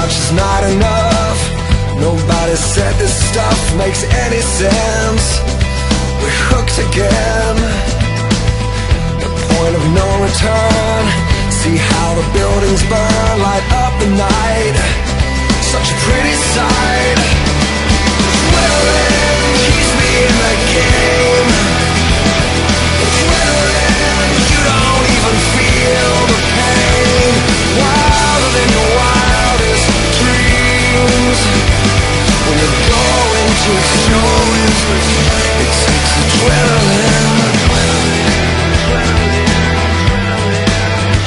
much is not enough. Nobody said this stuff makes any sense. We're hooked again. The point of no return. See how the buildings burn, light up the night. Such a pretty sight. Adrenaline keeps me in the game. Adrenaline, you don't even feel the pain. Wilder than your wildest dreams. When you're going to extremes, it takes adrenaline.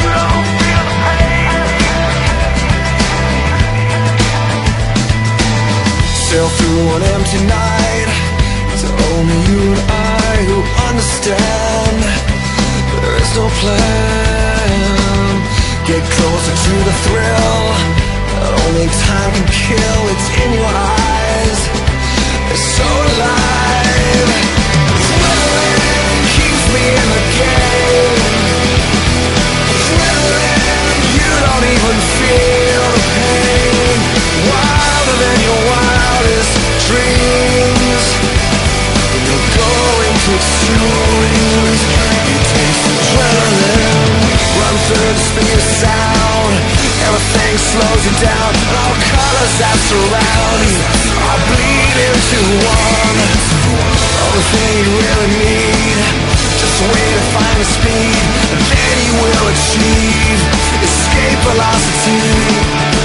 You don't feel the pain. Sail through an empty night. It's only you and I who understand. There is no plan. Get closer to the thrill that only time can kill. It's in your eyes. They're so alive. Adrenaline keeps me in the game. Adrenaline, you don't even feel the pain. Wilder than your wildest dreams. When you're going to extremes, it takes adrenaline. Run through the speed of sound. Everything slows you down, and all colors that surround you are bleed into one. Only thing you really need, just a way to find the speed, and then you will achieve escape velocity.